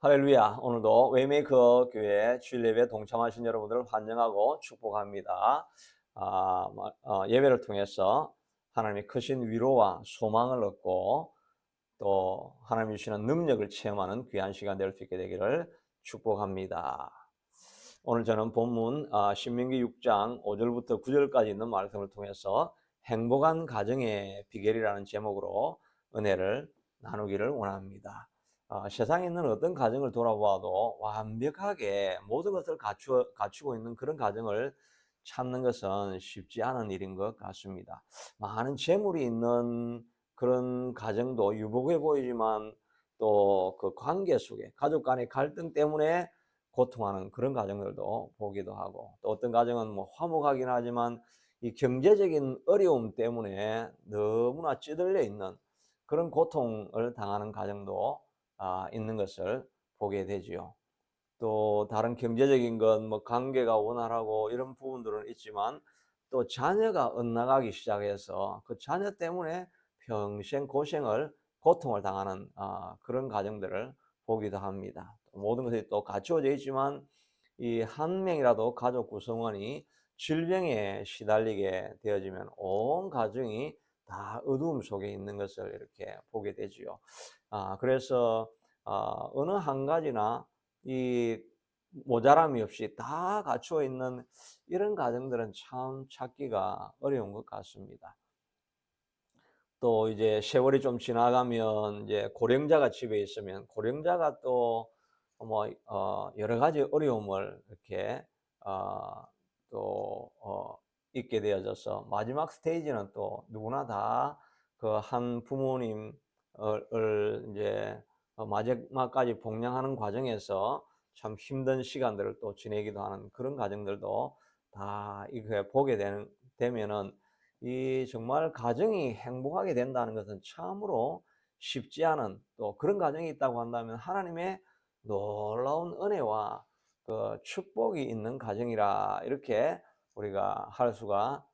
할렐루야. 오늘도 웨이메이커 교회 주일 예배에 동참하신 여러분들을 환영하고 축복합니다. 예배를 통해서 하나님의 크신 위로와 소망을 얻고 또 하나님이 주시는 능력을 체험하는 귀한 시간 될 수 있게 되기를 축복합니다. 오늘 저는 본문 신명기 6장 5절부터 9절까지 있는 말씀을 통해서 행복한 가정의 비결이라는 제목으로 은혜를 나누기를 원합니다. 세상에 있는 어떤 가정을 돌아보아도 완벽하게 모든 것을 갖추고 있는 그런 가정을 찾는 것은 쉽지 않은 일인 것 같습니다. 많은 재물이 있는 그런 가정도 유복해 보이지만 또 그 관계 속에 가족 간의 갈등 때문에 고통하는 그런 가정들도 보기도 하고, 또 어떤 가정은 뭐 화목하긴 하지만 이 경제적인 어려움 때문에 너무나 찌들려 있는 그런 고통을 당하는 가정도 있는 것을 보게 되지요. 또 다른 경제적인 것, 뭐 관계가 원활하고 이런 부분들은 있지만 또 자녀가 엇나가기 시작해서 그 자녀 때문에 평생 고통을 당하는 그런 가정들을 보기도 합니다. 모든 것이 또 갖추어져 있지만 이 한 명이라도 가족 구성원이 질병에 시달리게 되어지면 온 가정이 다 어두움 속에 있는 것을 이렇게 보게 되지요. 그래서 어느 한 가지나 이 모자람이 없이 다 갖추어 있는 이런 가정들은 참 찾기가 어려운 것 같습니다. 또 이제 세월이 좀 지나가면 이제 고령자가 집에 있으면 고령자가 또 뭐 여러 가지 어려움을 이렇게 어 있게 되어져서 마지막 스테이지는 또 누구나 다 그 한 부모님을 이제 마지막까지 봉양하는 과정에서 참 힘든 시간들을 또 지내기도 하는 그런 가정들도 다 이렇게 보게 되면은 이 정말 가정이 행복하게 된다는 것은 참으로 쉽지 않은, 또 그런 가정이 있다고 한다면 하나님의 놀라운 은혜와 그 축복이 있는 가정이라 이렇게 우리가 할 수가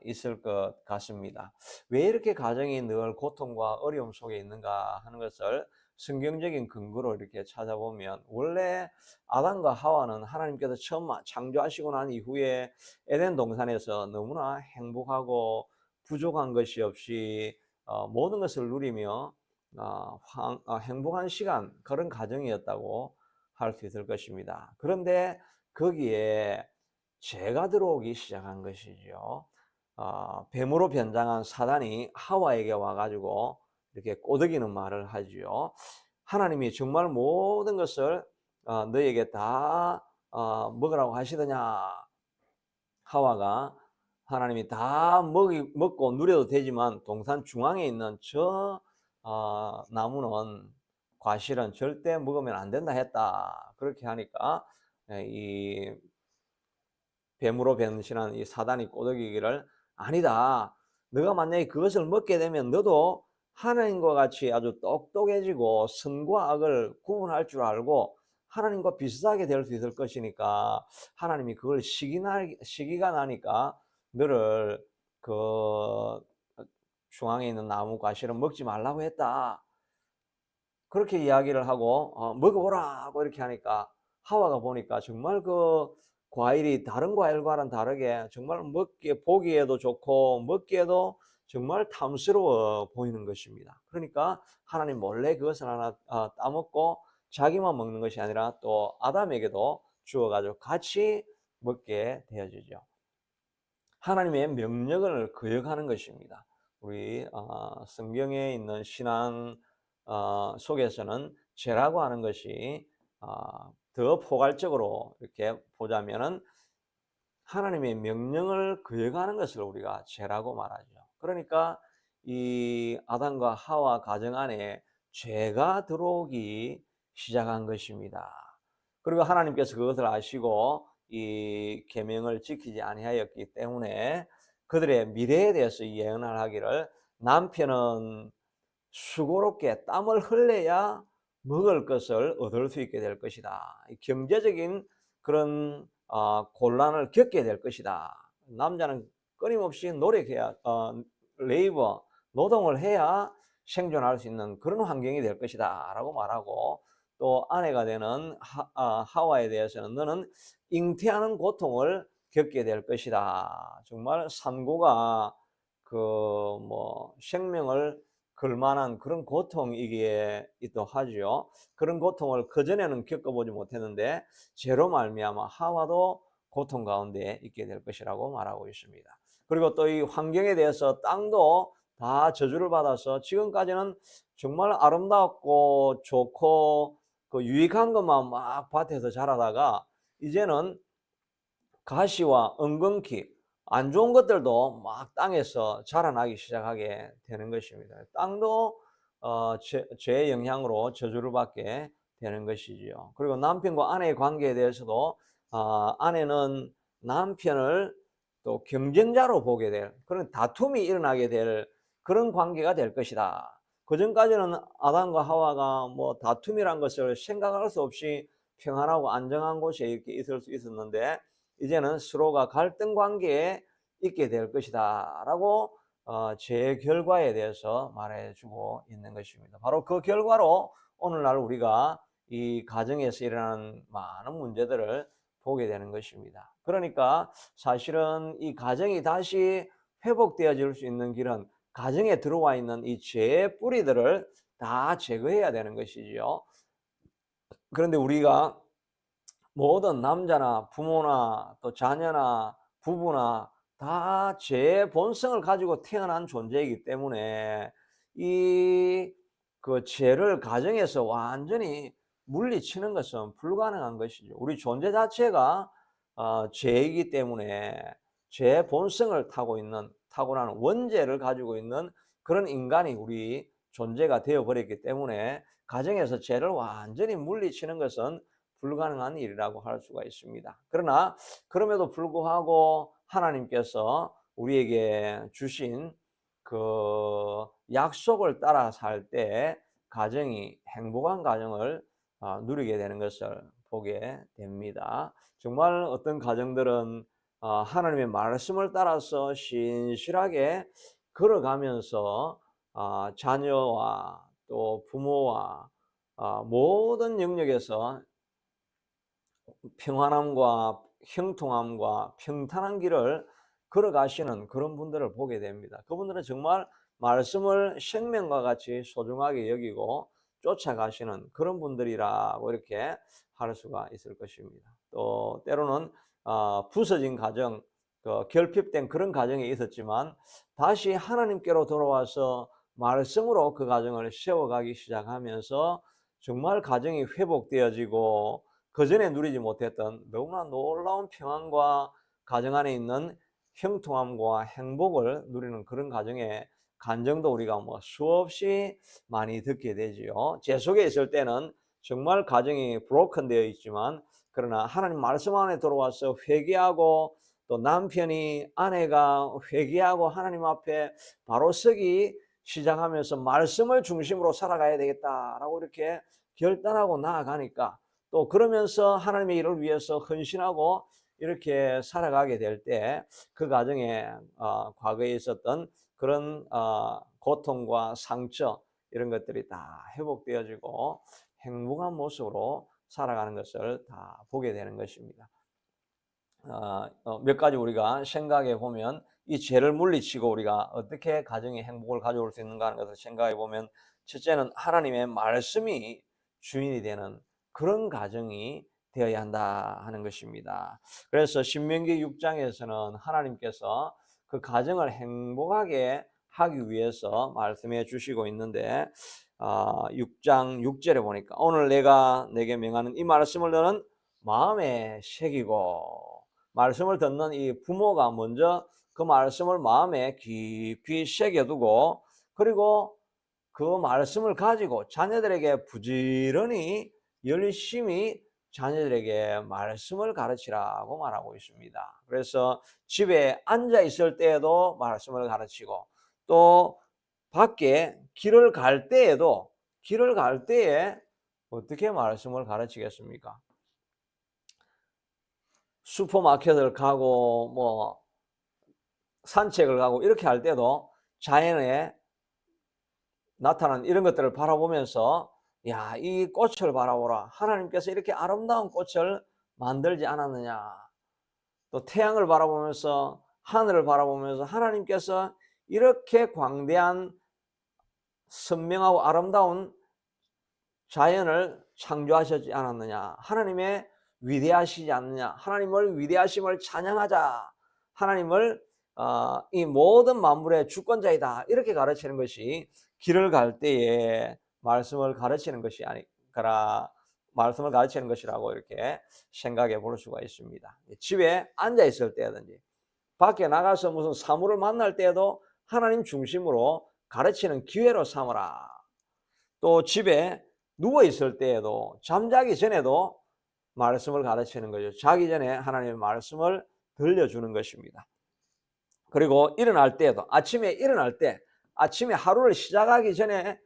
있을 것 같습니다. 왜 이렇게 가정이 늘 고통과 어려움 속에 있는가 하는 것을 성경적인 근거로 이렇게 찾아보면, 원래 아담과 하와는 하나님께서 처음 창조하시고 난 이후에 에덴 동산에서 너무나 행복하고 부족한 것이 없이 모든 것을 누리며 행복한 시간, 그런 가정이었다고 할 수 있을 것입니다. 그런데 거기에 죄가 들어오기 시작한 것이죠. 뱀으로 변장한 사단이 하와에게 와가지고 이렇게 꼬드기는 말을 하지요. 하나님이 정말 모든 것을 너에게 다 먹으라고 하시더냐. 하와가 하나님이 다 먹고 누려도 되지만 동산 중앙에 있는 저 나무는, 과실은 절대 먹으면 안 된다 했다. 그렇게 하니까 이 뱀으로 변신한 이 사단이 꼬드기기를, 아니다, 너가 만약에 그것을 먹게 되면 너도 하나님과 같이 아주 똑똑해지고 선과 악을 구분할 줄 알고 하나님과 비슷하게 될 수 있을 것이니까 하나님이 그걸 시기가 나니까 너를 그 중앙에 있는 나무 과실은 먹지 말라고 했다. 그렇게 이야기를 하고 먹어보라 하고 이렇게 하니까 하와가 보니까 정말 그 과일이 다른 과일과는 다르게 정말 보기에도 좋고 먹기에도 정말 탐스러워 보이는 것입니다. 그러니까 하나님 몰래 그것을 하나 따먹고 자기만 먹는 것이 아니라 또 아담에게도 주어가지고 같이 먹게 되어지죠. 하나님의 명령을 거역하는 것입니다. 우리 성경에 있는 신앙 속에서는 죄라고 하는 것이 더 포괄적으로 이렇게 보자면은 하나님의 명령을 거역하는 것을 우리가 죄라고 말하죠. 그러니까 이 아담과 하와 가정 안에 죄가 들어오기 시작한 것입니다. 그리고 하나님께서 그것을 아시고 이 계명을 지키지 아니하였기 때문에 그들의 미래에 대해서 예언을 하기를, 남편은 수고롭게 땀을 흘려야 먹을 것을 얻을 수 있게 될 것이다. 경제적인 그런 곤란을 겪게 될 것이다. 남자는 끊임없이 노력해야 노동을 해야 생존할 수 있는 그런 환경이 될 것이다 라고 말하고, 또 아내가 되는 하와에 대해서는 너는 잉태하는 고통을 겪게 될 것이다. 정말 산고가 생명을 걸 만한 그런 고통이기에 또 하지요. 그런 고통을 그전에는 겪어보지 못했는데 죄로 말미암아 하와도 고통 가운데 있게 될 것이라고 말하고 있습니다. 그리고 또 이 환경에 대해서 땅도 다 저주를 받아서 지금까지는 정말 아름답고 좋고 유익한 것만 막 밭에서 자라다가 이제는 가시와 엉겅퀴 안 좋은 것들도 막 땅에서 자라나기 시작하게 되는 것입니다. 땅도 죄의 영향으로 저주를 받게 되는 것이지요. 그리고 남편과 아내의 관계에 대해서도 아내는 남편을 또 경쟁자로 보게 될 그런 다툼이 일어나게 될 그런 관계가 될 것이다. 그전까지는 아담과 하와가 다툼이란 것을 생각할 수 없이 평안하고 안정한 곳에 이렇게 있을 수 있었는데 이제는 서로가 갈등 관계에 있게 될 것이다 라고 죄의 결과에 대해서 말해주고 있는 것입니다. 바로 그 결과로 오늘날 우리가 이 가정에서 일어나는 많은 문제들을 보게 되는 것입니다. 그러니까 사실은 이 가정이 다시 회복되어질 수 있는 길은 가정에 들어와 있는 이 죄의 뿌리들을 다 제거해야 되는 것이지요. 그런데 우리가 모든 남자나 부모나 또 자녀나 부부나 다 죄의 본성을 가지고 태어난 존재이기 때문에 이 죄를 가정에서 완전히 물리치는 것은 불가능한 것이죠. 우리 존재 자체가 죄이기 때문에 죄의 본성을 타고 있는 타고나는 원죄를 가지고 있는 그런 인간이 우리 존재가 되어버렸기 때문에 가정에서 죄를 완전히 물리치는 것은 불가능한 일이라고 할 수가 있습니다. 그러나 그럼에도 불구하고 하나님께서 우리에게 주신 그 약속을 따라 살 때 가정이 행복한 가정을 누리게 되는 것을 보게 됩니다. 정말 어떤 가정들은 하나님의 말씀을 따라서 신실하게 걸어가면서 자녀와 또 부모와 모든 영역에서 평안함과 형통함과 평탄한 길을 걸어가시는 그런 분들을 보게 됩니다. 그분들은 정말 말씀을 생명과 같이 소중하게 여기고 쫓아가시는 그런 분들이라고 이렇게 할 수가 있을 것입니다. 또 때로는 부서진 가정, 결핍된 그런 가정이 있었지만 다시 하나님께로 돌아와서 말씀으로 그 가정을 세워가기 시작하면서 정말 가정이 회복되어지고 그전에 누리지 못했던 너무나 놀라운 평안과 가정 안에 있는 형통함과 행복을 누리는 그런 가정의 간증도 우리가 수없이 많이 듣게 되지요. 제 속에 있을 때는 정말 가정이 브로큰 되어 있지만 그러나 하나님 말씀 안에 들어와서 회개하고 또 남편이 아내가 회개하고 하나님 앞에 바로 서기 시작하면서 말씀을 중심으로 살아가야 되겠다라고 이렇게 결단하고 나아가니까 또 그러면서 하나님의 일을 위해서 헌신하고 이렇게 살아가게 될 때 그 가정에 과거에 있었던 그런 고통과 상처 이런 것들이 다 회복되어지고 행복한 모습으로 살아가는 것을 다 보게 되는 것입니다. 몇 가지 우리가 생각해 보면 이 죄를 물리치고 우리가 어떻게 가정의 행복을 가져올 수 있는가 하는 것을 생각해 보면 첫째는 하나님의 말씀이 주인이 되는 그런 가정이 되어야 한다 하는 것입니다. 그래서 신명기 6장에서는 하나님께서 그 가정을 행복하게 하기 위해서 말씀해 주시고 있는데 6장 6절에 보니까 오늘 내가 내게 명하는 이 말씀을 너는 마음에 새기고 말씀을 듣는 이 부모가 먼저 그 말씀을 마음에 깊이 새겨두고 그리고 그 말씀을 가지고 자녀들에게 부지런히 열심히 자녀들에게 말씀을 가르치라고 말하고 있습니다. 그래서 집에 앉아 있을 때에도 말씀을 가르치고 또 밖에 길을 갈 때에도 길을 갈 때에 어떻게 말씀을 가르치겠습니까? 슈퍼마켓을 가고 산책을 가고 이렇게 할 때도 자연에 나타난 이런 것들을 바라보면서 야, 이 꽃을 바라보라. 하나님께서 이렇게 아름다운 꽃을 만들지 않았느냐. 또 태양을 바라보면서 하늘을 바라보면서 하나님께서 이렇게 광대한 선명하고 아름다운 자연을 창조하셨지 않았느냐. 하나님의 위대하시지 않느냐. 하나님을 위대하심을 찬양하자. 하나님을 이 모든 만물의 주권자이다. 이렇게 가르치는 것이 길을 갈 때에 말씀을 가르치는 것이 아니라 말씀을 가르치는 것이라고 이렇게 생각해 볼 수가 있습니다. 집에 앉아 있을 때든지 밖에 나가서 무슨 사물을 만날 때에도 하나님 중심으로 가르치는 기회로 삼으라. 또 집에 누워 있을 때에도 잠자기 전에도 말씀을 가르치는 거죠. 자기 전에 하나님의 말씀을 들려주는 것입니다. 그리고 일어날 때에도 아침에 일어날 때 아침에 하루를 시작하기 전에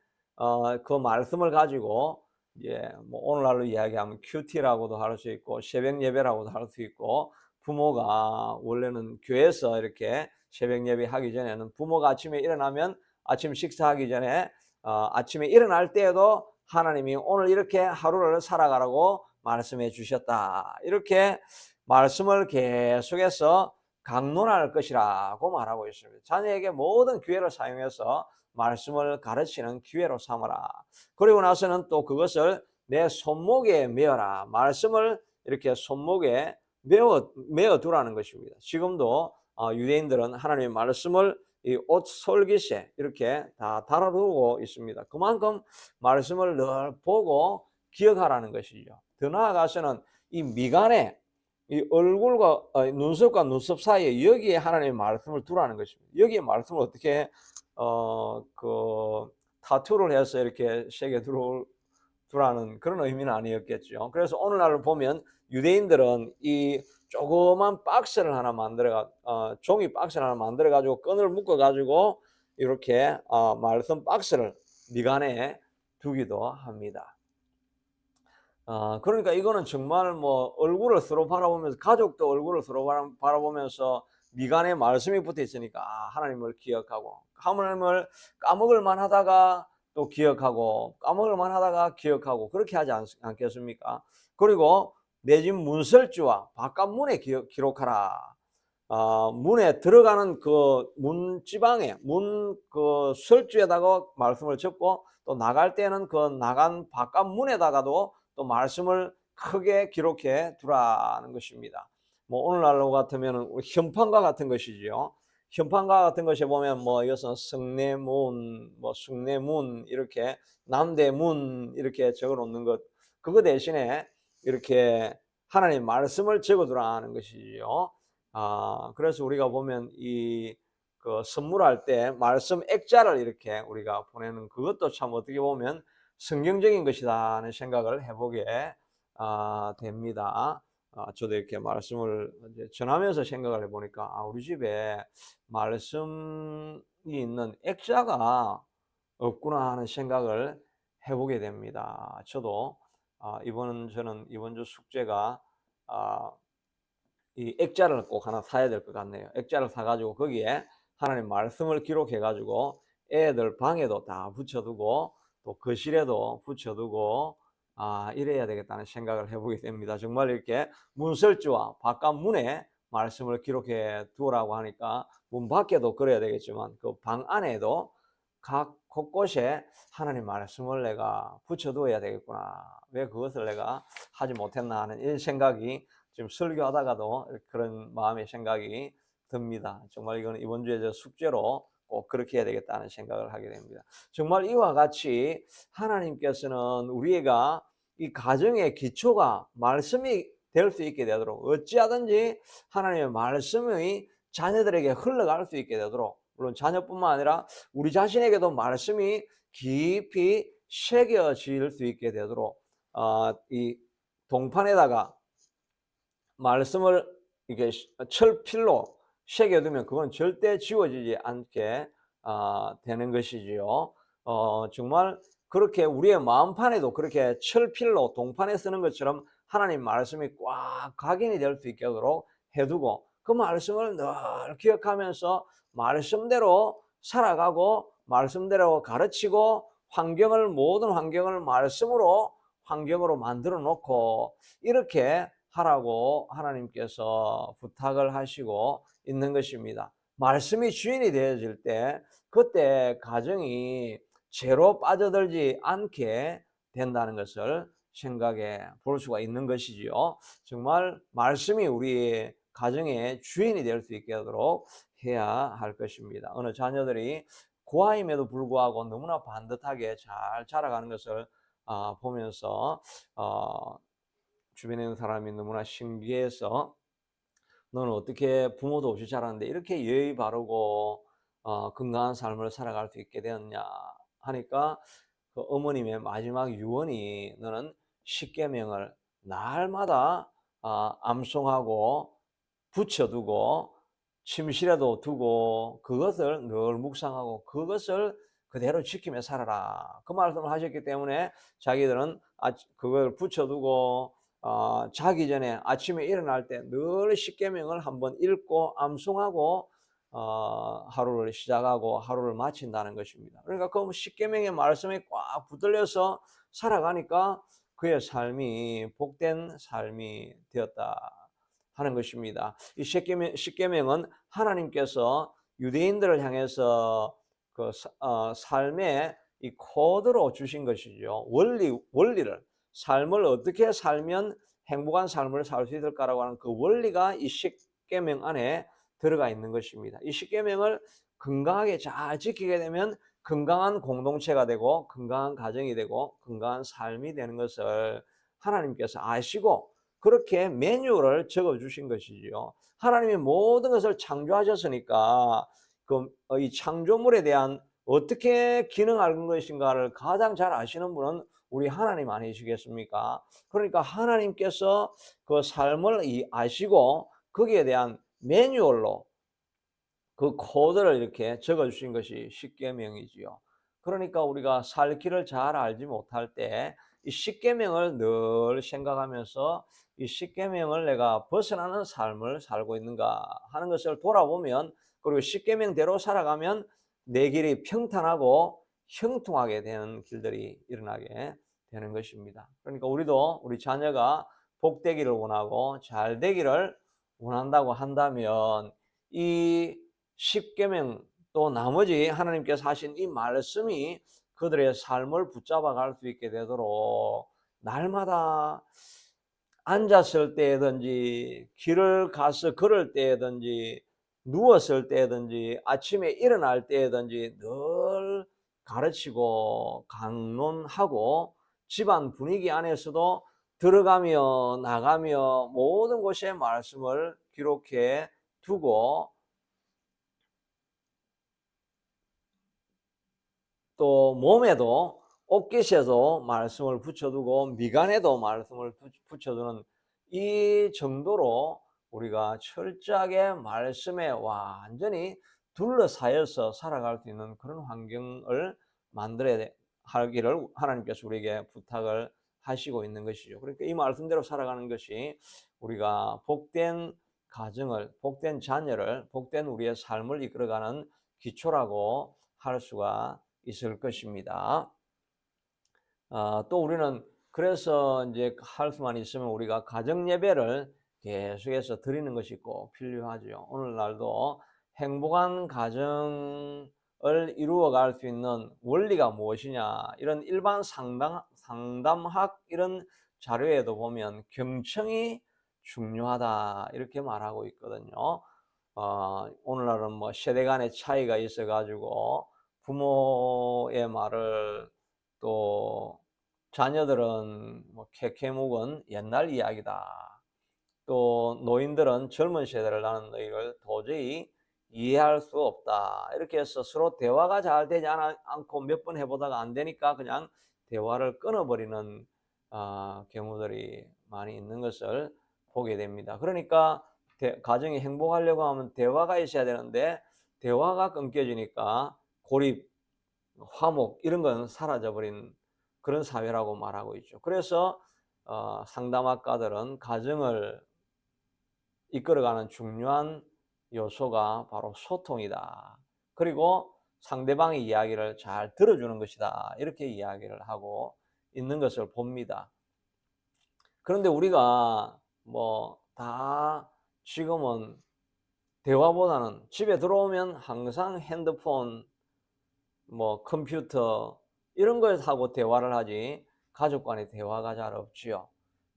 그 말씀을 가지고 이제 뭐 오늘날로 이야기하면 큐티라고도 할 수 있고 새벽 예배라고도 할 수 있고 부모가 원래는 교회에서 이렇게 새벽 예배 하기 전에는 부모가 아침에 일어나면 아침 식사하기 전에 아침에 일어날 때에도 하나님이 오늘 이렇게 하루를 살아가라고 말씀해 주셨다. 이렇게 말씀을 계속해서 강론할 것이라고 말하고 있습니다. 자녀에게 모든 기회를 사용해서 말씀을 가르치는 기회로 삼아라. 그리고 나서는 또 그것을 내 손목에 메어라. 말씀을 이렇게 손목에 메어 두라는 것입니다. 지금도 유대인들은 하나님의 말씀을 이 옷 솔깃에 이렇게 다 달아두고 있습니다. 그만큼 말씀을 늘 보고 기억하라는 것이죠. 더 나아가서는 이 미간에 이 얼굴과 눈썹과 눈썹 사이에 여기에 하나님의 말씀을 두라는 것입니다. 여기에 말씀을 어떻게 그 타투를 해서 이렇게 새겨 두라는 그런 의미는 아니었겠죠. 그래서 오늘날 보면 유대인들은 이 조그만 박스를 하나 만들어 종이 박스를 하나 만들어 가지고 끈을 묶어 가지고 이렇게 말씀 박스를 미간에 두기도 합니다. 그러니까 이거는 정말 뭐 얼굴을 서로 바라보면서 가족도 얼굴을 서로 바라보면서 미간에 말씀이 붙어 있으니까 하나님을 기억하고 하나님을 까먹을 만하다가 또 기억하고 까먹을 만하다가 기억하고 그렇게 하지 않겠습니까? 그리고 내 집 문설주와 바깥 문에 기록하라. 문에 들어가는 그 문지방에 문 그 설주에다가 말씀을 적고 또 나갈 때는 그 나간 바깥 문에다가도 또 말씀을 크게 기록해 두라는 것입니다. 뭐 오늘날로 같으면 현판과 같은 것이지요. 현판과 같은 것에 보면 뭐 이것은 성내문, 뭐 숭례문 이렇게 남대문 이렇게 적어 놓는 것 그거 대신에 이렇게 하나님 말씀을 적어 두라는 것이지요. 그래서 우리가 보면 그 선물할 때 말씀 액자를 이렇게 우리가 보내는 그것도 참 어떻게 보면 성경적인 것이다 하는 생각을 해보게 됩니다. 저도 이렇게 말씀을 이제 전하면서 생각을 해보니까 우리 집에 말씀이 있는 액자가 없구나 하는 생각을 해보게 됩니다. 저도 저는 이번 주 숙제가 이 액자를 꼭 하나 사야 될 것 같네요. 액자를 사가지고 거기에 하나님 말씀을 기록해가지고 애들 방에도 다 붙여두고 또 거실에도 붙여두고 이래야 되겠다는 생각을 해보게 됩니다. 정말 이렇게 문설주와 바깥 문에 말씀을 기록해 두라고 하니까 문 밖에도 그래야 되겠지만 그 방 안에도 각 곳곳에 하나님 말씀을 내가 붙여두어야 되겠구나. 왜 그것을 내가 하지 못했나 하는 이 생각이 지금 설교하다가도 그런 마음의 생각이 듭니다. 정말 이건 이번 주에 저 숙제로 꼭 그렇게 해야 되겠다는 생각을 하게 됩니다. 정말 이와 같이 하나님께서는 우리가 이 가정의 기초가 말씀이 될 수 있게 되도록 어찌하든지 하나님의 말씀이 자녀들에게 흘러갈 수 있게 되도록 물론 자녀뿐만 아니라 우리 자신에게도 말씀이 깊이 새겨질 수 있게 되도록 이 동판에다가 말씀을 이게 철필로 새겨두면 그건 절대 지워지지 않게 되는 것이지요. 정말 그렇게 우리의 마음판에도 그렇게 철필로 동판에 쓰는 것처럼 하나님 말씀이 꽉 각인이 될 수 있게 하도록 해두고 그 말씀을 늘 기억하면서 말씀대로 살아가고 말씀대로 가르치고 모든 환경을 말씀으로 환경으로 만들어 놓고 이렇게 하라고 하나님께서 부탁을 하시고 있는 것입니다. 말씀이 주인이 되어질 때 그때 가정이 죄로 빠져들지 않게 된다는 것을 생각해 볼 수가 있는 것이지요. 정말 말씀이 우리 가정의 주인이 될 수 있게 하도록 해야 할 것입니다. 어느 자녀들이 고아임에도 불구하고 너무나 반듯하게 잘 자라가는 것을 보면서 주변에 있는 사람이 너무나 신기해서 너는 어떻게 부모도 없이 자랐는데 이렇게 예의 바르고 건강한 삶을 살아갈 수 있게 되었냐 하니까 그 어머님의 마지막 유언이 너는 십계명을 날마다 암송하고 붙여두고 침실에도 두고 그것을 늘 묵상하고 그것을 그대로 지키며 살아라. 그 말씀을 하셨기 때문에 자기들은 그걸 붙여두고 자기 전에 아침에 일어날 때 늘 십계명을 한번 읽고 암송하고 하루를 시작하고 하루를 마친다는 것입니다. 그러니까 그 십계명의 말씀에 꽉 붙들려서 살아가니까 그의 삶이 복된 삶이 되었다 하는 것입니다. 이 십계명은 하나님께서 유대인들을 향해서 그 삶의 이 코드로 주신 것이죠. 원리를 삶을 어떻게 살면 행복한 삶을 살 수 있을까라고 하는 그 원리가 이 십계명 안에 들어가 있는 것입니다. 이 십계명을 건강하게 잘 지키게 되면 건강한 공동체가 되고 건강한 가정이 되고 건강한 삶이 되는 것을 하나님께서 아시고 그렇게 매뉴얼을 적어 주신 것이지요. 하나님이 모든 것을 창조하셨으니까 이 창조물에 대한 어떻게 기능할 것인가를 가장 잘 아시는 분은 우리 하나님 아니시겠습니까? 그러니까 하나님께서 그 삶을 아시고 거기에 대한 매뉴얼로 그 코드를 이렇게 적어 주신 것이 십계명이지요. 그러니까 우리가 살 길을 잘 알지 못할 때 이 십계명을 늘 생각하면서 이 십계명을 내가 벗어나는 삶을 살고 있는가 하는 것을 돌아보면 그리고 십계명대로 살아가면 내 길이 평탄하고 형통하게 되는 길들이 일어나게 되는 것입니다. 그러니까 우리도 우리 자녀가 복되기를 원하고 잘 되기를 원한다고 한다면 이 십계명 또 나머지 하나님께서 하신 이 말씀이 그들의 삶을 붙잡아 갈 수 있게 되도록 날마다 앉았을 때든지 길을 가서 걸을 때든지 누웠을 때든지 아침에 일어날 때든지 늘 가르치고 강론하고 집안 분위기 안에서도 들어가며 나가며 모든 곳에 말씀을 기록해 두고 또 몸에도 옷깃에도 말씀을 붙여두고 미간에도 말씀을 붙여두는 이 정도로 우리가 철저하게 말씀에 완전히 둘러싸여서 살아갈 수 있는 그런 환경을 만들어야 하기를 하나님께서 우리에게 부탁을 하시고 있는 것이죠. 그러니까 이 말씀대로 살아가는 것이 우리가 복된 가정을, 복된 자녀를, 복된 우리의 삶을 이끌어가는 기초라고 할 수가 있을 것입니다. 또 우리는 그래서 이제 할 수만 있으면 우리가 가정 예배를 계속해서 드리는 것이 꼭 필요하죠. 오늘날도 행복한 가정을 이루어갈 수 있는 원리가 무엇이냐 이런 일반 상담학 이런 자료에도 보면 경청이 중요하다 이렇게 말하고 있거든요. 오늘날은 뭐 세대 간의 차이가 있어 가지고 부모의 말을 또 자녀들은 뭐 캐캐묵은 옛날 이야기다. 또 노인들은 젊은 세대를 나는 너희를 도저히 이해할 수 없다. 이렇게 해서 서로 대화가 잘 되지 않고 몇 번 해보다가 안 되니까 그냥 대화를 끊어버리는 경우들이 많이 있는 것을 보게 됩니다. 그러니까 가정이 행복하려고 하면 대화가 있어야 되는데 대화가 끊겨지니까 고립, 화목 이런 건 사라져버린 그런 사회라고 말하고 있죠. 그래서 상담학가들은 가정을 이끌어가는 중요한 요소가 바로 소통이다. 그리고 상대방의 이야기를 잘 들어주는 것이다. 이렇게 이야기를 하고 있는 것을 봅니다. 그런데 우리가 뭐 다 지금은 대화보다는 집에 들어오면 항상 핸드폰, 뭐 컴퓨터 이런 걸 하고 대화를 하지 가족 간의 대화가 잘 없지요.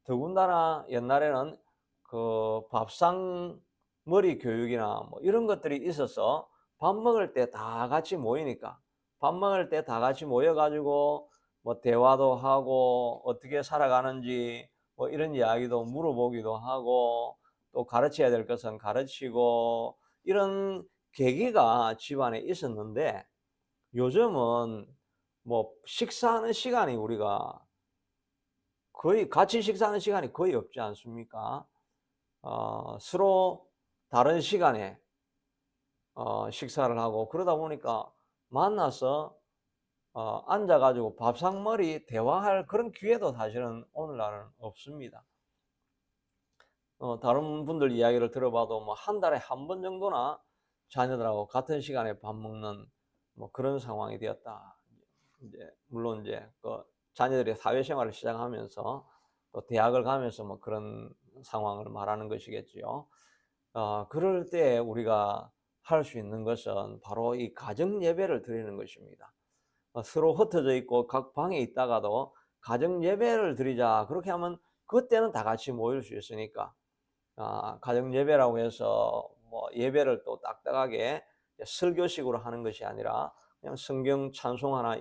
더군다나 옛날에는 그 밥상 머리 교육이나 뭐 이런 것들이 있어서 밥 먹을 때 다 같이 모이니까 밥 먹을 때 다 같이 모여 가지고 뭐 대화도 하고 어떻게 살아가는지 뭐 이런 이야기도 물어보기도 하고 또 가르쳐야 될 것은 가르치고 이런 계기가 집안에 있었는데, 요즘은 뭐 식사하는 시간이 우리가 거의 같이 식사하는 시간이 거의 없지 않습니까? 서로 다른 시간에 식사를 하고 그러다 보니까 만나서 앉아 가지고 밥상머리 대화할 그런 기회도 사실은 오늘날은 없습니다. 다른 분들 이야기를 들어봐도 뭐 한 달에 한 번 정도나 자녀들하고 같은 시간에 밥 먹는 뭐 그런 상황이 되었다. 이제 물론 이제 그 자녀들이 사회생활을 시작하면서 또 대학을 가면서 뭐 그런 상황을 말하는 것이겠지요. 그럴 때 우리가 할 수 있는 것은 바로 이 가정 예배를 드리는 것입니다. 서로 흩어져 있고 각 방에 있다가도 가정 예배를 드리자. 그렇게 하면 그때는 다 같이 모일 수 있으니까. 가정 예배라고 해서 뭐 예배를 또 딱딱하게 설교식으로 하는 것이 아니라 그냥 성경 찬송 하나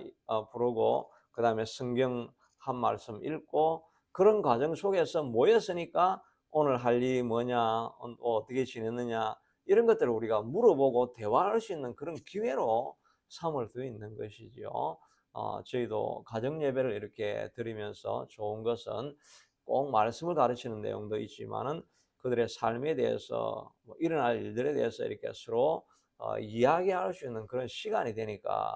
부르고 그다음에 성경 한 말씀 읽고 그런 과정 속에서 모였으니까 오늘 할 일이 뭐냐, 어떻게 지냈느냐 이런 것들을 우리가 물어보고 대화할 수 있는 그런 기회로 삼을 수 있는 것이지요. 저희도 가정 예배를 이렇게 드리면서 좋은 것은 꼭 말씀을 가르치는 내용도 있지만은 그들의 삶에 대해서 뭐 일어날 일들에 대해서 이렇게 서로 이야기할 수 있는 그런 시간이 되니까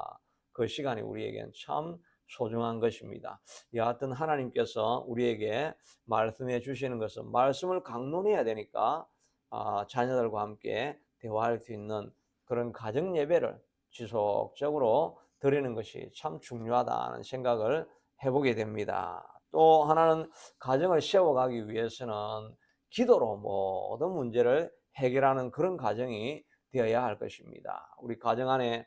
그 시간이 우리에겐 참 소중한 것입니다. 여하튼 하나님께서 우리에게 말씀해 주시는 것은 말씀을 강론해야 되니까 자녀들과 함께 대화할 수 있는 그런 가정 예배를 지속적으로 드리는 것이 참 중요하다는 생각을 해보게 됩니다. 또 하나는 가정을 세워가기 위해서는 기도로 모든 문제를 해결하는 그런 가정이 되어야 할 것입니다. 우리 가정 안에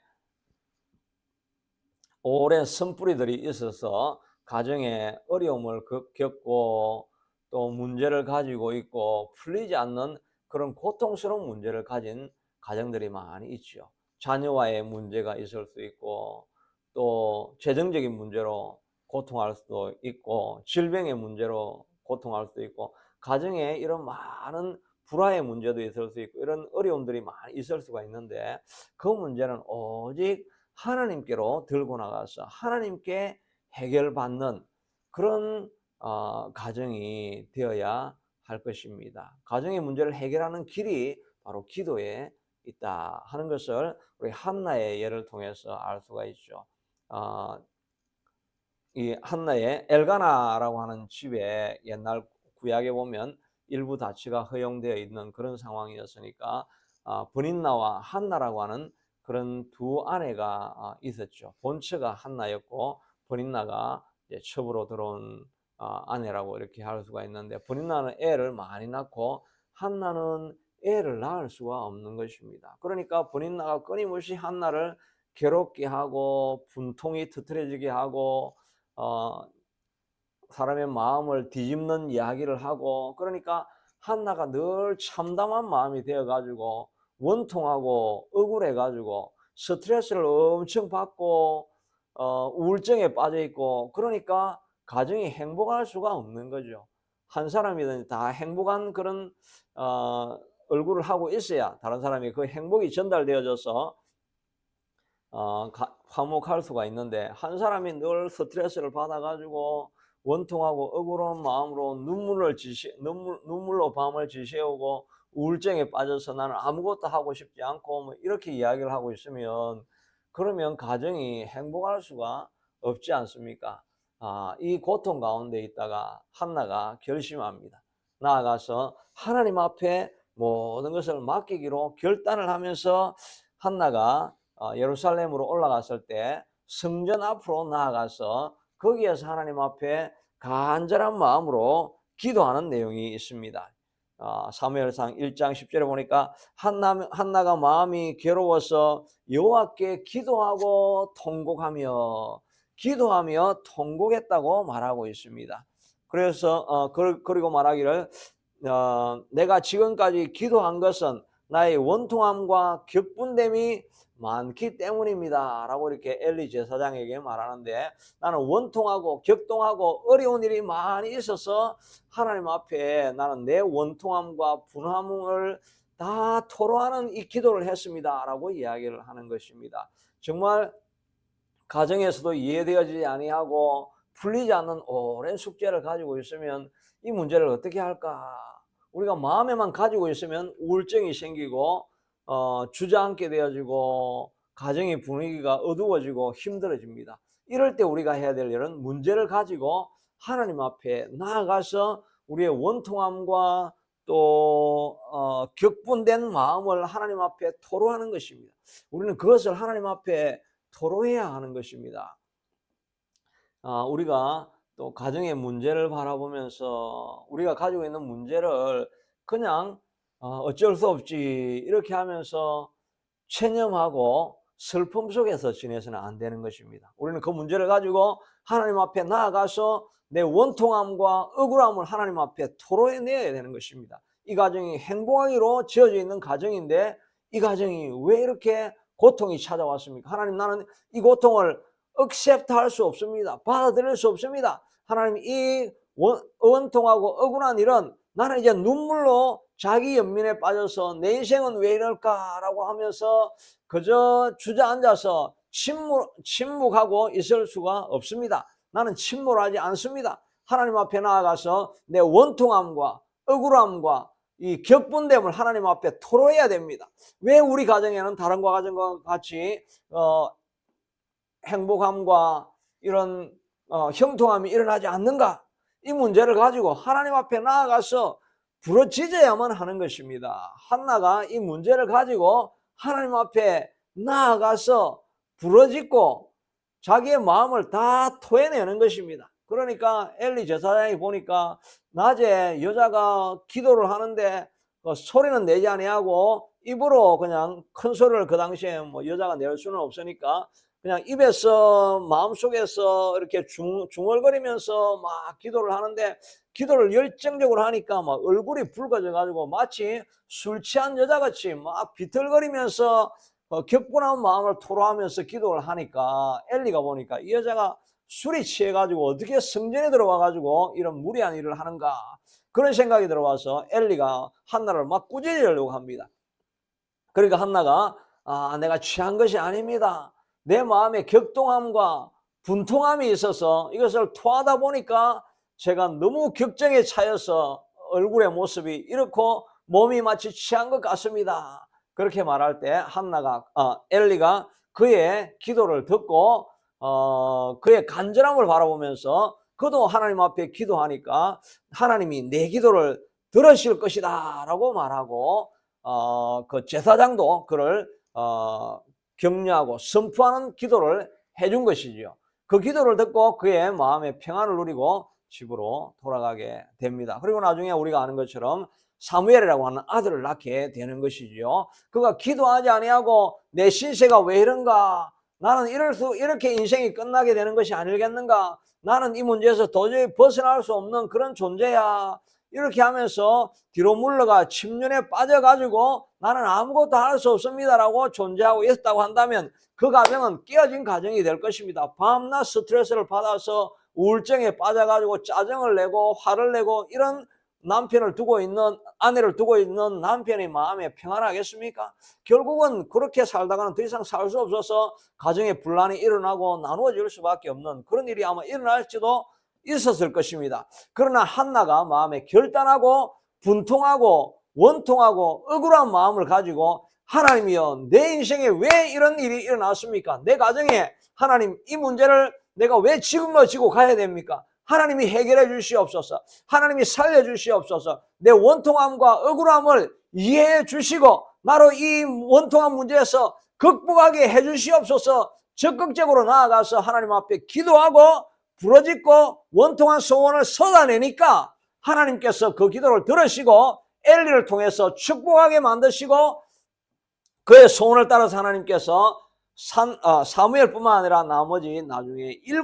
오랜 선뿌리들이 있어서 가정에 어려움을 겪고 또 문제를 가지고 있고 풀리지 않는 그런 고통스러운 문제를 가진 가정들이 많이 있죠. 자녀와의 문제가 있을 수 있고 또 재정적인 문제로 고통할 수도 있고 질병의 문제로 고통할 수도 있고 가정에 이런 많은 불화의 문제도 있을 수 있고 이런 어려움들이 많이 있을 수가 있는데, 그 문제는 오직 하나님께로 들고 나가서 하나님께 해결받는 그런 가정이 되어야 할 것입니다. 가정의 문제를 해결하는 길이 바로 기도에 있다 하는 것을 우리 한나의 예를 통해서 알 수가 있죠. 이 한나의 엘가나라고 하는 집에 옛날 구약에 보면 일부 다치가 허용되어 있는 그런 상황이었으니까 브닌나와 한나라고 하는 그런 두 아내가 있었죠. 본처가 한나였고 브닌나가 이제 첩으로 들어온 아내라고 이렇게 할 수가 있는데, 브닌나는 애를 많이 낳고 한나는 애를 낳을 수가 없는 것입니다. 그러니까 브닌나가 끊임없이 한나를 괴롭게 하고 분통이 터트려지게 하고 사람의 마음을 뒤집는 이야기를 하고, 그러니까 한나가 늘 참담한 마음이 되어 가지고 원통하고 억울해 가지고 스트레스를 엄청 받고 우울증에 빠져 있고, 그러니까 가정이 행복할 수가 없는 거죠. 한 사람이든 다 행복한 그런 얼굴을 하고 있어야 다른 사람이 그 행복이 전달되어져서 화목할 수가 있는데, 한 사람이 늘 스트레스를 받아 가지고 원통하고 억울한 마음으로 눈물로 밤을 지새우고 우울증에 빠져서 나는 아무것도 하고 싶지 않고 뭐 이렇게 이야기를 하고 있으면, 그러면 가정이 행복할 수가 없지 않습니까? 이 고통 가운데 있다가 한나가 결심합니다. 나아가서 하나님 앞에 모든 것을 맡기기로 결단을 하면서 한나가 예루살렘으로 올라갔을 때 성전 앞으로 나아가서 거기에서 하나님 앞에 간절한 마음으로 기도하는 내용이 있습니다. 사무엘상 1장 10절에 보니까 한나가 마음이 괴로워서 여호와께 기도하고 통곡했다고 말하고 있습니다. 그래서 그리고 말하기를 내가 지금까지 기도한 것은 나의 원통함과 격분됨이 많기 때문입니다 라고 이렇게 엘리 제사장에게 말하는데, 나는 원통하고 격동하고 어려운 일이 많이 있어서 하나님 앞에 나는 내 원통함과 분함을 다 토로하는 이 기도를 했습니다 라고 이야기를 하는 것입니다. 정말 가정에서도 이해되어지지 아니하고 풀리지 않는 오랜 숙제를 가지고 있으면 이 문제를 어떻게 할까? 우리가 마음에만 가지고 있으면 우울증이 생기고 주저앉게 되어지고 가정의 분위기가 어두워지고 힘들어집니다. 이럴 때 우리가 해야 될 일은 문제를 가지고 하나님 앞에 나아가서 우리의 원통함과 또 격분된 마음을 하나님 앞에 토로하는 것입니다. 우리는 그것을 하나님 앞에 토로해야 하는 것입니다. 우리가 또 가정의 문제를 바라보면서 우리가 가지고 있는 문제를 그냥 어쩔 수 없지 이렇게 하면서 체념하고 슬픔 속에서 지내서는 안 되는 것입니다. 우리는 그 문제를 가지고 하나님 앞에 나아가서 내 원통함과 억울함을 하나님 앞에 토로해내야 되는 것입니다. 이 가정이 행복하기로 지어져 있는 가정인데 이 가정이 왜 이렇게 고통이 찾아왔습니까? 하나님, 나는 이 고통을 억셉트할 수 없습니다. 받아들일 수 없습니다. 하나님, 이 원통하고 억울한 일은 나는 이제 눈물로 자기 연민에 빠져서 내 인생은 왜 이럴까라고 하면서 그저 주저앉아서 침묵하고 있을 수가 없습니다. 나는 침몰하지 않습니다. 하나님 앞에 나아가서 내 원통함과 억울함과 이 격분됨을 하나님 앞에 토로해야 됩니다. 왜 우리 가정에는 다른 가정과 같이 행복함과 이런 형통함이 일어나지 않는가? 이 문제를 가지고 하나님 앞에 나아가서 부러지져야만 하는 것입니다. 한나가 이 문제를 가지고 하나님 앞에 나아가서 부러짓고 자기의 마음을 다 토해내는 것입니다. 그러니까 엘리 제사장이 보니까 낮에 여자가 기도를 하는데 소리는 내지 아니하고 입으로 그냥 큰 소리를, 그 당시에 뭐 여자가 낼 수는 없으니까 그냥 입에서 마음속에서 이렇게 중얼거리면서 막 기도를 하는데, 기도를 열정적으로 하니까 막 얼굴이 붉어져 가지고 마치 술 취한 여자같이 막 비틀거리면서 격분한 마음을 토로하면서 기도를 하니까 엘리가 보니까 이 여자가 술이 취해 가지고 어떻게 성전에 들어와 가지고 이런 무리한 일을 하는가, 그런 생각이 들어와서 엘리가 한나를 막 꾸짖으려고 합니다. 그러니까 한나가 내가 취한 것이 아닙니다. 내 마음에 격동함과 분통함이 있어서 이것을 토하다 보니까 제가 너무 격정에 차여서 얼굴의 모습이 이렇고 몸이 마치 취한 것 같습니다. 그렇게 말할 때 엘리가 그의 기도를 듣고 그의 간절함을 바라보면서 그도 하나님 앞에 기도하니까 하나님이 내 기도를 들으실 것이다 라고 말하고 그 제사장도 그를 격려하고 선포하는 기도를 해준 것이지요. 그 기도를 듣고 그의 마음의 평안을 누리고 집으로 돌아가게 됩니다. 그리고 나중에 우리가 아는 것처럼 사무엘이라고 하는 아들을 낳게 되는 것이지요. 그가 기도하지 아니하고 내 신세가 왜 이런가, 나는 이렇게 인생이 끝나게 되는 것이 아니겠는가, 나는 이 문제에서 도저히 벗어날 수 없는 그런 존재야, 이렇게 하면서 뒤로 물러가 침륜에 빠져가지고 나는 아무것도 할 수 없습니다라고 존재하고 있었다고 한다면 그 가정은 깨어진 가정이 될 것입니다. 밤낮 스트레스를 받아서 우울증에 빠져가지고 짜증을 내고 화를 내고 이런 아내를 두고 있는 남편의 마음에 평안하겠습니까? 결국은 그렇게 살다가는 더 이상 살 수 없어서 가정에 분란이 일어나고 나누어질 수밖에 없는 그런 일이 아마 일어날지도 있었을 것입니다. 그러나 한나가 마음에 결단하고 분통하고 원통하고 억울한 마음을 가지고 하나님이여, 내 인생에 왜 이런 일이 일어났습니까? 내 가정에 하나님, 이 문제를 내가 왜 지금로 지고 가야 됩니까? 하나님이 해결해 주시옵소서. 하나님이 살려 주시옵소서. 내 원통함과 억울함을 이해해 주시고 나로 이 원통한 문제에서 극복하게 해주시옵소서. 적극적으로 나아가서 하나님 앞에 기도하고 부르짖고 원통한 소원을 쏟아내니까 하나님께서 그 기도를 들으시고 엘리를 통해서 축복하게 만드시고 그의 소원을 따라서 하나님께서 사무엘뿐만 아니라 나머지 나중에 7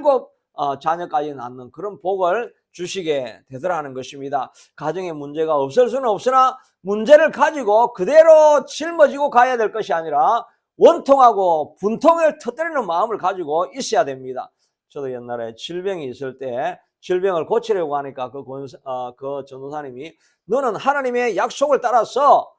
자녀까지 낳는 그런 복을 주시게 되더라는 것입니다. 가정에 문제가 없을 수는 없으나 문제를 가지고 그대로 짊어지고 가야 될 것이 아니라 원통하고 분통을 터뜨리는 마음을 가지고 있어야 됩니다. 저도 옛날에 질병이 있을 때 질병을 고치려고 하니까 그 전도사님이 너는 하나님의 약속을 따라서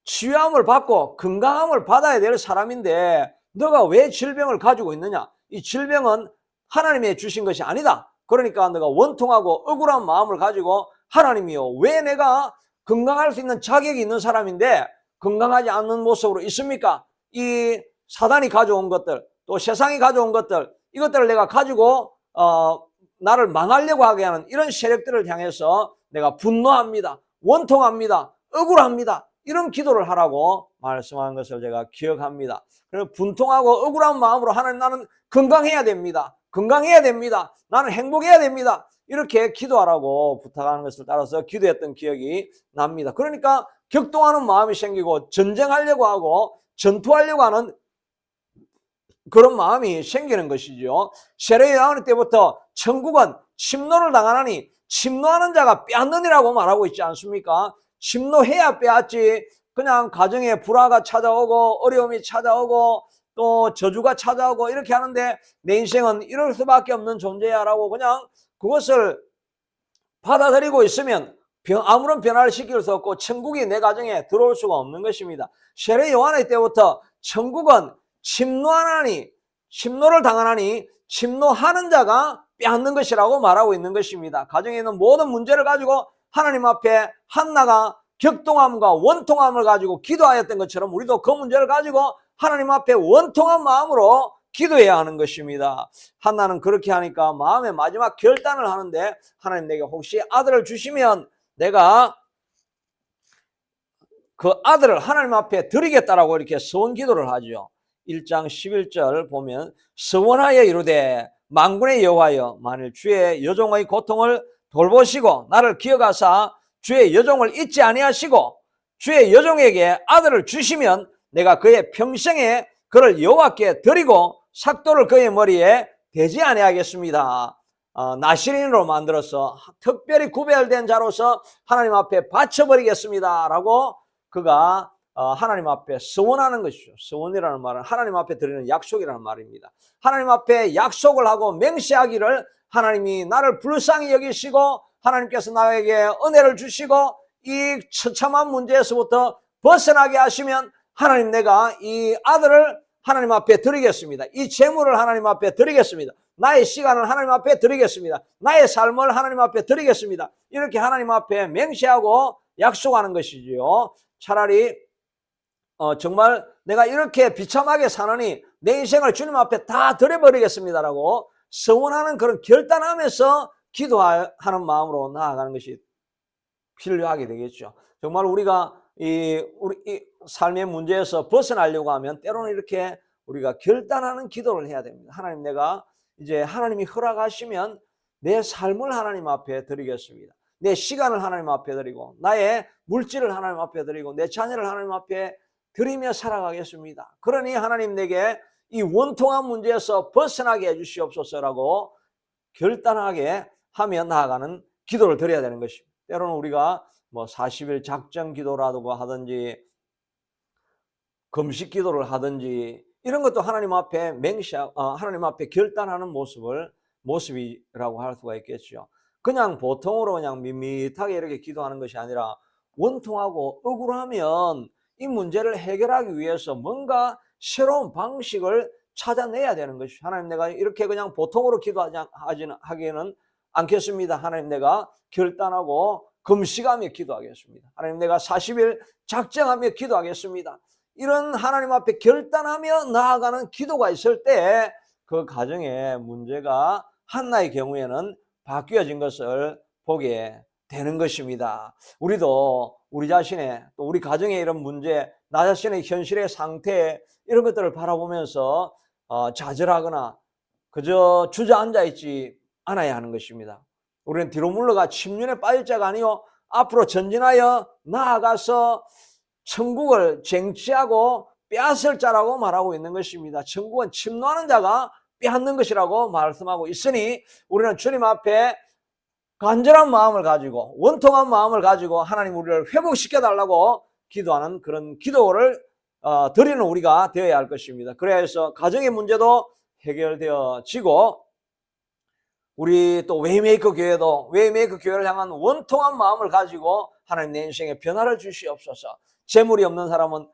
치유함을 받고 건강함을 받아야 될 사람인데 너가 왜 질병을 가지고 있느냐? 이 질병은 하나님이 주신 것이 아니다. 그러니까 너가 원통하고 억울한 마음을 가지고 하나님이요, 왜 내가 건강할 수 있는 자격이 있는 사람인데 건강하지 않는 모습으로 있습니까? 이 사단이 가져온 것들, 또 세상이 가져온 것들, 이것들을 내가 가지고 나를 망하려고 하게 하는 이런 세력들을 향해서 내가 분노합니다. 원통합니다. 억울합니다. 이런 기도를 하라고 말씀한 것을 제가 기억합니다. 그래서 분통하고 억울한 마음으로 하나님, 나는 건강해야 됩니다. 건강해야 됩니다. 나는 행복해야 됩니다. 이렇게 기도하라고 부탁하는 것을 따라서 기도했던 기억이 납니다. 그러니까 격동하는 마음이 생기고 전쟁하려고 하고 전투하려고 하는 그런 마음이 생기는 것이죠. 세례 요한 때부터 천국은 침노를 당하나니 침노하는 자가 빼앗느니라고 말하고 있지 않습니까? 침노해야 빼앗지, 그냥 가정에 불화가 찾아오고 어려움이 찾아오고 또 저주가 찾아오고 이렇게 하는데 내 인생은 이럴 수밖에 없는 존재야 라고 그냥 그것을 받아들이고 있으면 아무런 변화를 시킬 수 없고 천국이 내 가정에 들어올 수가 없는 것입니다. 세례 요한의 때부터 천국은 침노하나니, 침노를 당하나니 침노하는 자가 빼앗는 것이라고 말하고 있는 것입니다. 가정에 있는 모든 문제를 가지고 하나님 앞에 한나가 격동함과 원통함을 가지고 기도하였던 것처럼 우리도 그 문제를 가지고 하나님 앞에 원통한 마음으로 기도해야 하는 것입니다. 한나는 그렇게 하니까 마음의 마지막 결단을 하는데 하나님, 내게 혹시 아들을 주시면 내가 그 아들을 하나님 앞에 드리겠다라고 이렇게 서원 기도를 하죠. 1장 11절 보면 서원하여 이르되 만군의 여호와여, 만일 주의 여종의 고통을 돌보시고 나를 기억하사 주의 여종을 잊지 아니하시고 주의 여종에게 아들을 주시면 내가 그의 평생에 그를 여호와께 드리고 삭도를 그의 머리에 대지 아니하겠습니다. 나시린으로 만들어서 특별히 구별된 자로서 하나님 앞에 바쳐버리겠습니다 라고 그가 하나님 앞에 서원하는 것이죠. 서원이라는 말은 하나님 앞에 드리는 약속이라는 말입니다. 하나님 앞에 약속을 하고 맹세하기를, 하나님이 나를 불쌍히 여기시고 하나님께서 나에게 은혜를 주시고 이 처참한 문제에서부터 벗어나게 하시면 하나님, 내가 이 아들을 하나님 앞에 드리겠습니다. 이 재물을 하나님 앞에 드리겠습니다. 나의 시간을 하나님 앞에 드리겠습니다. 나의 삶을 하나님 앞에 드리겠습니다. 이렇게 하나님 앞에 맹세하고 약속하는 것이지요. 차라리 정말 내가 이렇게 비참하게 사느니 내 인생을 주님 앞에 다 드려버리겠습니다라고 서원하는 그런 결단하면서 기도하는 마음으로 나아가는 것이 필요하게 되겠죠. 정말 우리가 우리 삶의 문제에서 벗어나려고 하면 때로는 이렇게 우리가 결단하는 기도를 해야 됩니다. 하나님, 내가 이제 하나님이 허락하시면 내 삶을 하나님 앞에 드리겠습니다. 내 시간을 하나님 앞에 드리고 나의 물질을 하나님 앞에 드리고 내 자녀를 하나님 앞에 드리며 살아가겠습니다. 그러니 하나님, 내게 이 원통한 문제에서 벗어나게 해주시옵소서라고 결단하게 하며 나아가는 기도를 드려야 되는 것입니다. 때로는 우리가 40일 작정 기도라고 하든지 금식 기도를 하든지 이런 것도 하나님 앞에 하나님 앞에 결단하는 모습이라고 할 수가 있겠죠. 그냥 보통으로 그냥 밋밋하게 이렇게 기도하는 것이 아니라 원통하고 억울하면 이 문제를 해결하기 위해서 뭔가 새로운 방식을 찾아내야 되는 것이, 하나님, 내가 이렇게 그냥 보통으로 하기는 않겠습니다. 하나님, 내가 결단하고 금식하며 기도하겠습니다. 하나님, 내가 40일 작정하며 기도하겠습니다. 이런 하나님 앞에 결단하며 나아가는 기도가 있을 때 그 가정의 문제가 한나의 경우에는 바뀌어진 것을 보게 되는 것입니다. 우리도 우리 자신의 또 우리 가정의 이런 문제, 나 자신의 현실의 상태에 이런 것들을 바라보면서 좌절하거나 그저 주저앉아 있지 않아야 하는 것입니다. 우리는 뒤로 물러가 침륜에 빠질 자가 아니요 앞으로 전진하여 나아가서 천국을 쟁취하고 빼앗을 자라고 말하고 있는 것입니다. 천국은 침노하는 자가 빼앗는 것이라고 말씀하고 있으니 우리는 주님 앞에 간절한 마음을 가지고 원통한 마음을 가지고 하나님 우리를 회복시켜 달라고 기도하는 그런 기도를 드리는 우리가 되어야 할 것입니다. 그래야 해서 가정의 문제도 해결되어지고 우리 또 웨이메이커 교회도 웨이메이커 교회를 향한 원통한 마음을 가지고 하나님 내 인생에 변화를 주시옵소서. 재물이 없는 사람은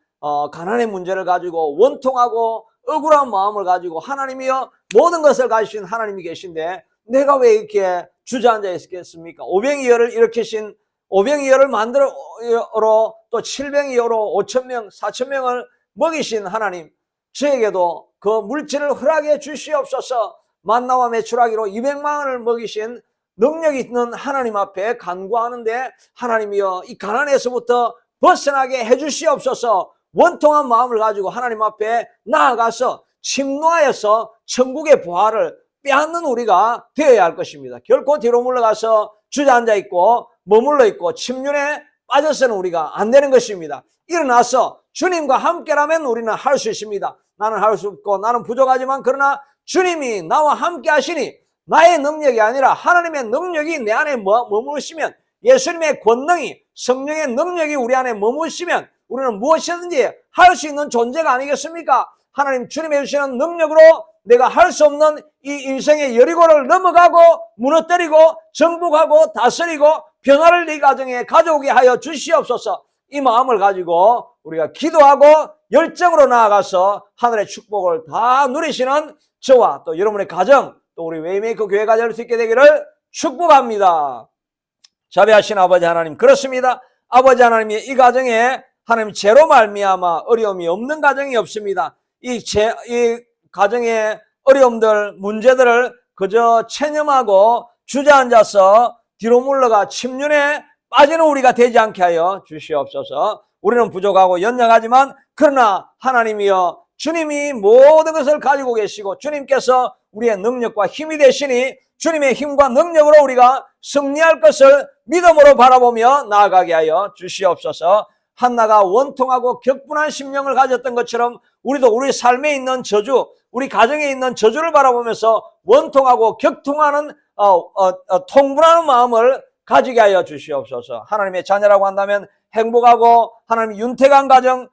가난의 문제를 가지고 원통하고 억울한 마음을 가지고 하나님이여 모든 것을 가지신 하나님이 계신데 내가 왜 이렇게 주저앉아 있겠습니까? 오병이어를 일으키신 오병이어를 만들어 또 7병이어로 5,000명 4,000명을 먹이신 하나님 저에게도 그 물질을 허락해 주시옵소서. 만나와 메추라기로 200만 원을 먹이신 능력 있는 하나님 앞에 간구하는데 하나님이여 이 가난에서부터 벗어나게 해주시옵소서. 원통한 마음을 가지고 하나님 앞에 나아가서 침노하여서 천국의 부활을 빼앗는 우리가 되어야 할 것입니다. 결코 뒤로 물러가서 주저앉아 있고 머물러 있고 침륜에 빠져서는 우리가 안 되는 것입니다. 일어나서 주님과 함께라면 우리는 할 수 있습니다. 나는 할 수 없고 나는 부족하지만 그러나 주님이 나와 함께 하시니 나의 능력이 아니라 하나님의 능력이 내 안에 머무시면 예수님의 권능이 성령의 능력이 우리 안에 머무시면 우리는 무엇이든지 할 수 있는 존재가 아니겠습니까? 하나님 주님이 주시는 능력으로 내가 할 수 없는 이 인생의 여리고를 넘어가고 무너뜨리고 정복하고 다스리고 변화를 네 가정에 가져오게 하여 주시옵소서. 이 마음을 가지고 우리가 기도하고 열정으로 나아가서 하늘의 축복을 다 누리시는 저와 또 여러분의 가정 또 우리 웨이메이커 교회가 될 수 있게 되기를 축복합니다. 자비하신 아버지 하나님 그렇습니다. 아버지 하나님이 이 가정에 하나님 죄로 말미암아 어려움이 없는 가정이 없습니다. 이 가정의 어려움들 문제들을 그저 체념하고 주저앉아서 뒤로 물러가 침륜에 빠지는 우리가 되지 않게 하여 주시옵소서. 우리는 부족하고 연약하지만 그러나 하나님이여 주님이 모든 것을 가지고 계시고 주님께서 우리의 능력과 힘이 되시니 주님의 힘과 능력으로 우리가 승리할 것을 믿음으로 바라보며 나아가게 하여 주시옵소서. 한나가 원통하고 격분한 심령을 가졌던 것처럼 우리도 우리 삶에 있는 저주, 우리 가정에 있는 저주를 바라보면서 원통하고 격통하는 통분하는 마음을 가지게 하여 주시옵소서. 하나님의 자녀라고 한다면 행복하고 하나님 윤택한 가정,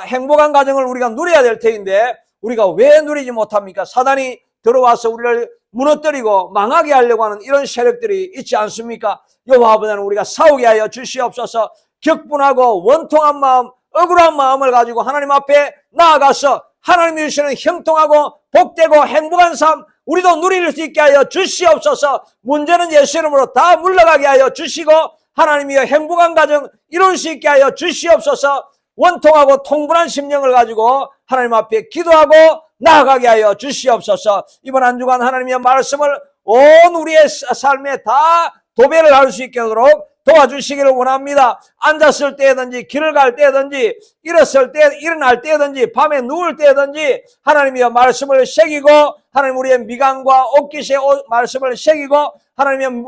행복한 가정을 우리가 누려야 될 터인데 우리가 왜 누리지 못합니까? 사단이 들어와서 우리를 무너뜨리고 망하게 하려고 하는 이런 세력들이 있지 않습니까? 여호와 아버지는 우리가 싸우게 하여 주시옵소서. 격분하고 원통한 마음, 억울한 마음을 가지고 하나님 앞에 나아가서 하나님이 주시는 형통하고 복되고 행복한 삶 우리도 누릴 수 있게 하여 주시옵소서. 문제는 예수 이름으로 다 물러가게 하여 주시고 하나님이여 행복한 가정 이룰 수 있게 하여 주시옵소서. 원통하고 통분한 심령을 가지고 하나님 앞에 기도하고 나아가게 하여 주시옵소서. 이번 한 주간 하나님의 말씀을 온 우리의 삶에 다 도배를 할 수 있게 하도록 도와주시기를 원합니다. 앉았을 때든지 길을 갈 때든지 일어설 때 일어날 때든지 밤에 누울 때든지 하나님의 말씀을 새기고 하나님 우리의 미간과 옷깃에 말씀을 새기고 하나님의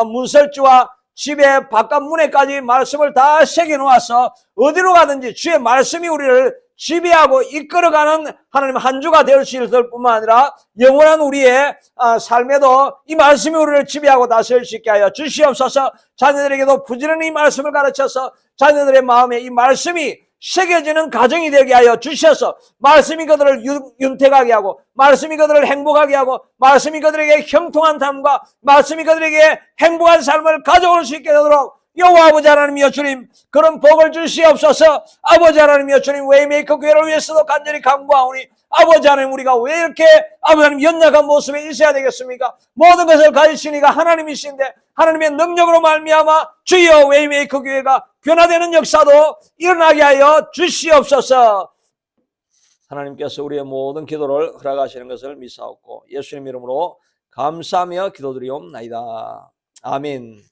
문설주와 집의 바깥 문에까지 말씀을 다 새겨 놓아서 어디로 가든지 주의 말씀이 우리를 지배하고 이끌어가는 하나님 한 주가 될 수 있을 뿐만 아니라 영원한 우리의 삶에도 이 말씀이 우리를 지배하고 다스릴 수 있게 하여 주시옵소서. 자녀들에게도 부지런히 이 말씀을 가르쳐서 자녀들의 마음에 이 말씀이 새겨지는 가정이 되게 하여 주셔서 말씀이 그들을 윤택하게 하고 말씀이 그들을 행복하게 하고 말씀이 그들에게 형통한 삶과 말씀이 그들에게 행복한 삶을 가져올 수 있게 되도록 여호와 아버지 하나님이여 주님 그런 복을 주시옵소서. 아버지 하나님이여 주님 웨이메이커 교회를 위해서도 간절히 간구하오니 아버지 하나님 우리가 왜 이렇게 아버지 하나님 연약한 모습에 있어야 되겠습니까? 모든 것을 가지시니가 하나님이신데 하나님의 능력으로 말미암아 주여 웨이메이커 교회가 변화되는 역사도 일어나게 하여 주시옵소서. 하나님께서 우리의 모든 기도를 허락하시는 것을 믿사옵고 예수님 이름으로 감사하며 기도드리옵나이다. 아멘.